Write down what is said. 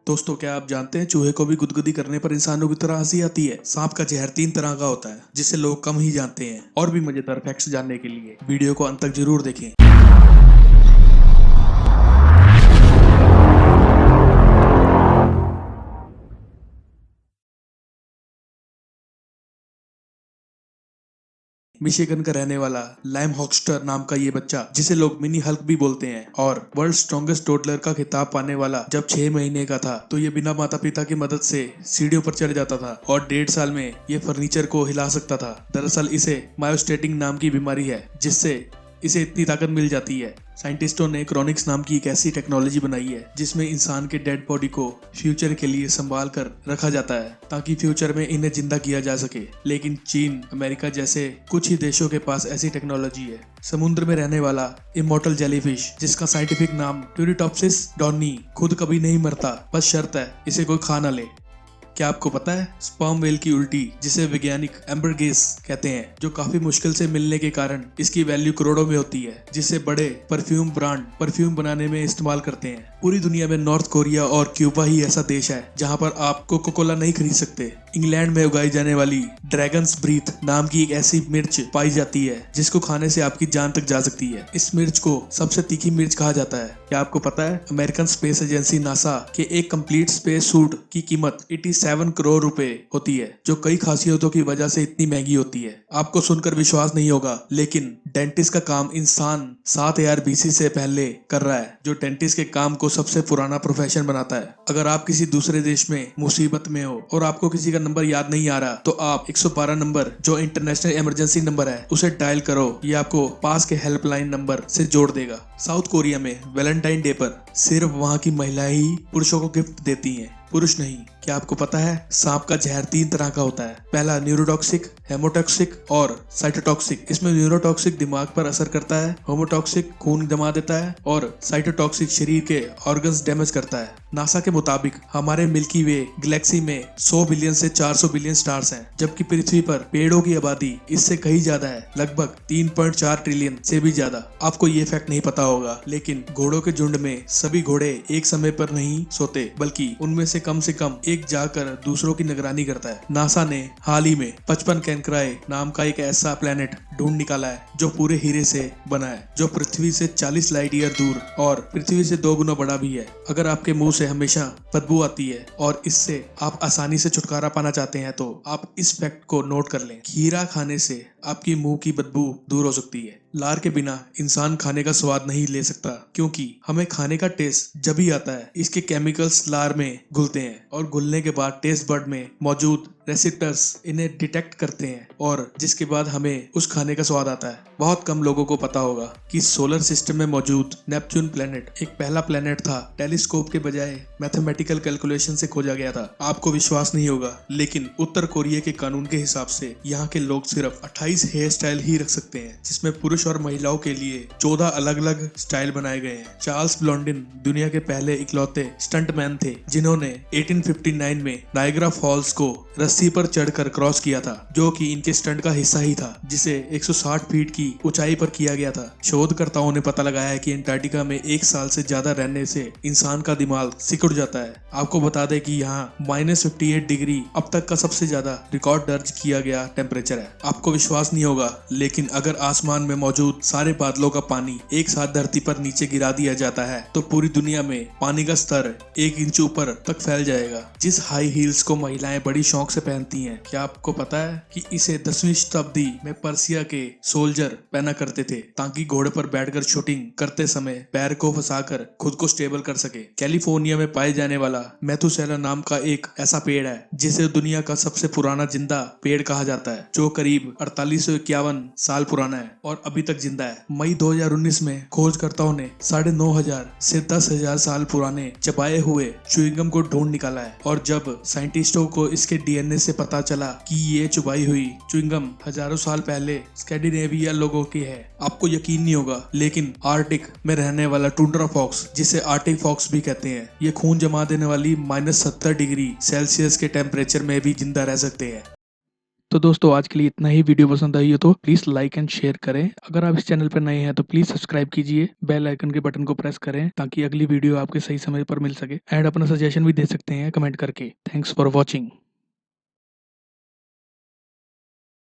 दोस्तों, क्या आप जानते हैं चूहे को भी गुदगुदी करने पर इंसानों की तरह हंसी आती है। सांप का जहर 3 तरह का होता है जिसे लोग कम ही जानते हैं। और भी मजेदार फैक्ट्स जानने के लिए वीडियो को अंत तक जरूर देखें। मिशिगन का रहने वाला लाइम हॉक्स्टर नाम का ये बच्चा, जिसे लोग मिनी हल्क भी बोलते हैं और वर्ल्ड स्ट्रॉन्गेस्ट टोडलर का खिताब पाने वाला, जब 6 महीने का था तो ये बिना माता पिता की मदद से सीढ़ियों पर चढ़ जाता था और 1.5 साल में ये फर्नीचर को हिला सकता था। दरअसल इसे मायोस्टेटिंग नाम की बीमारी है जिससे इसे इतनी ताकत मिल जाती है। साइंटिस्टों ने क्रोनिक्स नाम की एक ऐसी टेक्नोलॉजी बनाई है जिसमें इंसान के डेड बॉडी को फ्यूचर के लिए संभाल कर रखा जाता है ताकि फ्यूचर में इन्हें जिंदा किया जा सके। लेकिन चीन, अमेरिका जैसे कुछ ही देशों के पास ऐसी टेक्नोलॉजी है। समुद्र में रहने वाला इमॉर्टल जेलीफिश, जिसका साइंटिफिक नाम ट्यूरिटॉप्सिस डॉनी, खुद कभी नहीं मरता, बस शर्त है इसे कोई खा ना ले। क्या आपको पता है स्पर्म वेल की उल्टी, जिसे वैज्ञानिक एम्बरगेस कहते हैं, जो काफी मुश्किल से मिलने के कारण इसकी वैल्यू करोड़ों में होती है, जिसे बड़े परफ्यूम ब्रांड परफ्यूम बनाने में इस्तेमाल करते हैं। पूरी दुनिया में नॉर्थ कोरिया और क्यूबा ही ऐसा देश है जहां पर आप कोका कोला नहीं खरीद सकते। इंग्लैंड में उगाई जाने वाली ड्रैगन्स ब्रीथ नाम की एक ऐसी मिर्च पाई जाती है जिसको खाने से आपकी जान तक जा सकती है। इस मिर्च को सबसे तीखी मिर्च कहा जाता है। क्या आपको पता है अमेरिकन स्पेस एजेंसी नासा के एक कंप्लीट स्पेस सूट की कीमत 87 करोड़ रुपए होती है, जो कई खासियतों की वजह से इतनी महंगी होती है। आपको सुनकर विश्वास नहीं होगा, लेकिन डेंटिस्ट का काम इंसान 7000 BC से पहले कर रहा है, जो डेंटिस्ट के काम को सबसे पुराना प्रोफेशन बनाता है। अगर आप किसी दूसरे देश में मुसीबत में हो और आपको किसी का नंबर याद नहीं आ रहा, तो आप 112 नंबर, जो इंटरनेशनल इमरजेंसी नंबर है, उसे डायल करो। ये आपको पास के हेल्पलाइन नंबर से जोड़ देगा। साउथ कोरिया में वैलेंटाइन डे पर सिर्फ वहां की महिलाएं ही पुरुषों को गिफ्ट देती हैं, पुरुष नहीं। क्या आपको पता है सांप का जहर 3 तरह का होता है। पहला न्यूरोटॉक्सिक, हेमोटॉक्सिक और साइटोटॉक्सिक। इसमें न्यूरोटॉक्सिक दिमाग पर असर करता है, होमोटॉक्सिक खून जमा देता है और साइटोटॉक्सिक शरीर के ऑर्गन्स डैमेज करता है। नासा के मुताबिक हमारे मिल्की वे गैलेक्सी में 100 बिलियन से 400 बिलियन स्टार्स हैं, जबकि पृथ्वी पर पेड़ों की आबादी इससे कहीं ज्यादा है, लगभग 3.4 ट्रिलियन से भी ज्यादा। आपको ये फैक्ट नहीं पता होगा, लेकिन घोड़ों के झुंड में सभी घोड़े एक समय पर नहीं सोते, बल्कि उनमें से कम एक जाकर दूसरों की निगरानी करता है। नासा ने हाल ही में 55 कैंक्राई नाम का एक ऐसा प्लेनेट ढूंढ निकाला है जो पूरे हीरे से बना है, जो पृथ्वी से 40 लाइट ईयर दूर और पृथ्वी से 2 गुना बड़ा भी है। अगर आपके मुंह से हमेशा बदबू आती है और इससे आप आसानी से छुटकारा पाना चाहते हैं, तो आप इस फैक्ट को नोट कर लें। खीरा खाने से आपकी मुंह की बदबू दूर हो सकती है। लार के बिना इंसान खाने का स्वाद नहीं ले सकता, क्योंकि हमें खाने का टेस्ट जब ही आता है इसके केमिकल्स लार में घुलते हैं और घुलने के बाद टेस्ट बड में मौजूद रेसिप्टर्स इन्हें डिटेक्ट करते हैं और जिसके बाद हमें उस खाने का स्वाद आता है। बहुत कम लोगों को पता होगा कि सोलर सिस्टम में मौजूद नेपच्यून प्लेनेट एक पहला प्लेनेट था, टेलीस्कोप के बजाय मैथमेटिकल कैलकुलेशन से खोजा गया था। आपको विश्वास नहीं होगा, लेकिन उत्तर कोरिया के कानून के हिसाब से यहाँ के लोग सिर्फ 28 हेयर स्टाइल ही रख सकते हैं, जिसमें पुरुष और महिलाओं के लिए 14 अलग अलग स्टाइल बनाए गए हैं। चार्ल्स ब्लॉन्डिन दुनिया के पहले इकलौते स्टंटमैन थे जिन्होंने 1859 में नायग्रा फॉल्स को रस्सी पर चढ़कर क्रॉस किया था, जो कि इनके स्टंट का हिस्सा ही था, जिसे 160 फीट की ऊंचाई पर किया गया था। शोधकर्ताओं ने पता लगाया है कि अंटार्कटिका में 1 साल से ज्यादा रहने से इंसान का दिमाग सिकुड़ जाता है। आपको बता दें कि यहाँ -58 डिग्री अब तक का सबसे ज्यादा रिकॉर्ड दर्ज किया गया टेम्परेचर है। आपको विश्वास नहीं होगा, लेकिन अगर आसमान में मौजूद सारे बादलों का पानी एक साथ धरती पर नीचे गिरा दिया जाता है, तो पूरी दुनिया में पानी का स्तर 1 इंच ऊपर तक फैल जाएगा। जिस हाई हील्स को महिलाएं बड़ी शौक से पहनती हैं, क्या आपको पता है कि इसे 10वीं शताब्दी में पर्सिया के सोल्जर पहना करते थे, ताकि घोड़े पर बैठकर शूटिंग करते समय पैर को फंसाकर खुद को स्टेबल कर सके। कैलिफोर्निया में पाए जाने वाला मैथुसेला नाम का एक ऐसा पेड़ है जिसे दुनिया का सबसे पुराना जिंदा पेड़ कहा जाता है, जो करीब 4851 साल पुराना है और अभी तक जिंदा है। मई 2019 में खोजकर्ताओं ने 9500 से 10,000 साल पुराने चबाए हुए च्युइंगम को ढूंढ निकाला है, और जब साइंटिस्टों को इसके DNA से पता चला कि ये चुबाई हुई च्युइंगम हजारों साल पहले स्कैंडिनेविया लोगों की है, आपको यकीन नहीं होगा, लेकिन आर्टिक में रहने वाला टुंड्रा फॉक्स, जिसे आर्टिक फॉक्स भी कहते हैं, ये खून जमा देने वाली -70 डिग्री सेल्सियस के टेम्परेचर में भी जिंदा रह सकते हैं। तो दोस्तों आज के लिए इतना ही। वीडियो पसंद आई हो तो प्लीज लाइक एंड शेयर करें। अगर आप इस चैनल पर नए हैं तो प्लीज सब्सक्राइब कीजिए, बेल आइकन के बटन को प्रेस करें ताकि अगली वीडियो आपके सही समय पर मिल सके। एंड अपना सजेशन भी दे सकते हैं कमेंट करके। Thanks for watching.